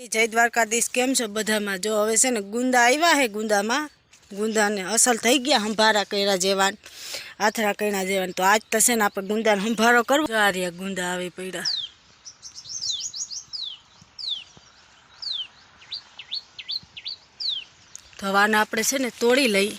जय द्वारकाधीश केम छो बधामां। जो हवे छे ने गुंदा आव्या है, गुंदामां गुंदाने असल थई गया हंभारा कर्या जेवा आथरा कर्या जेवा। तो आज तो छे ने आपणे गुंदाने हंभारो करवो। जो आ रह्या गुंदा आवी पड्या। तो हवे आने आपणे छे ने तोड़ी लई।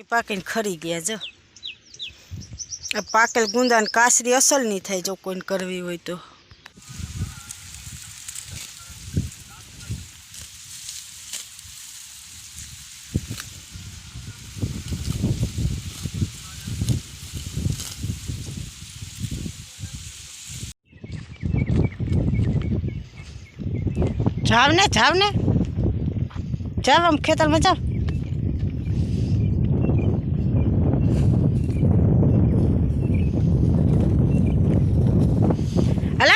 पाकीने खरी गया। जो आ पाकेल गुंदा ने कासरी असल नहीं थाय। जो कोઈને करवी होय तो जाव ने जाव हम खेतर में जाव। Hala.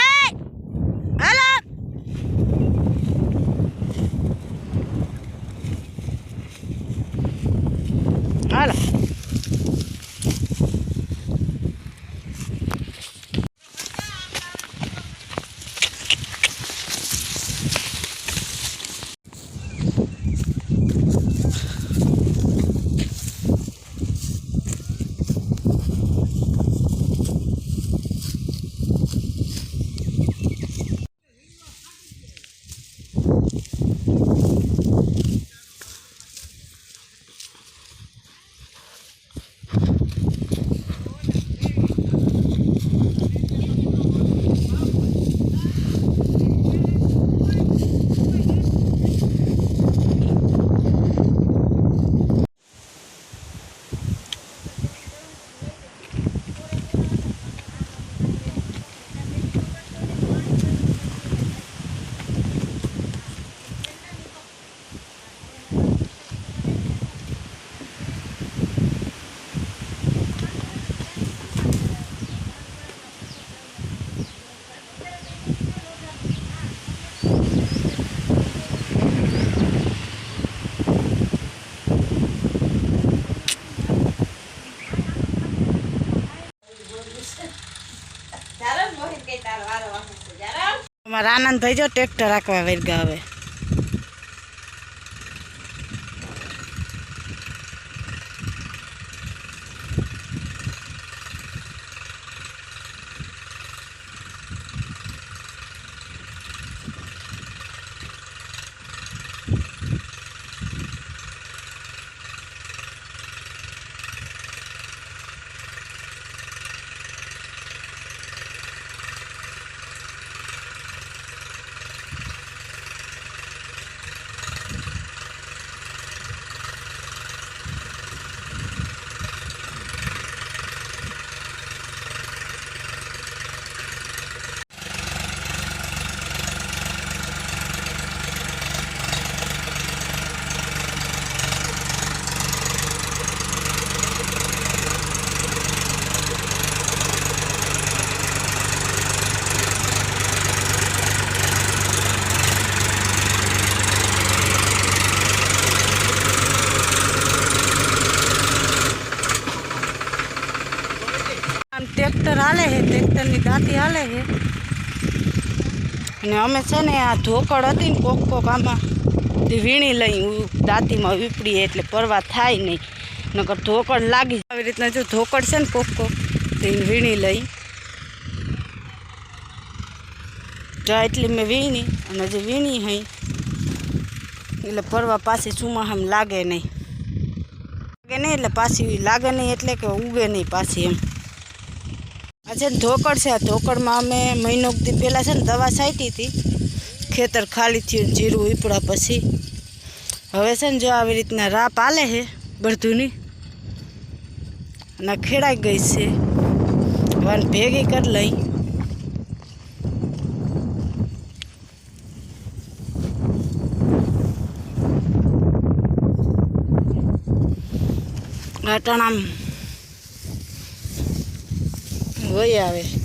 हमारा आनंद भाई जो ट्रेक्टर आंकवा वर्गा हवे। ट्रेक्टर हाले है, ट्रेक्टर नी दांती हाले है। अने अमे छे ने आ धोकड़ हती ने कोक कोक आमां वीणी लई दांती में वीपड़ी एटले परवा थाय नहीं, नकर धोकड़ लागी આવી રીતના। जो धोकड़ छे ने कोक कोक ते वीणी लई जा एटली में वीणी अने जे वीणी है એટલે પરવા પાછી સુમાહામ લાગે નહીં એટલે પાછી લાગે નહીં એટલે કે ઉગે નહીં પાછી એમ। આજે ધોકડ છે, આ ધોકડમાં અમે મહિનો દી પહેલાં છે ને દવા છાંટી હતી। ખેતર ખાલી થયું જીરું ઉપડા પછી હવે છે ને જો આવી રીતના રાપ હાલે છે બળધુની અને ખેડાઈ ગઈ છે। હવે ભેગી કરી લઈ। અટાણામ વહી આવે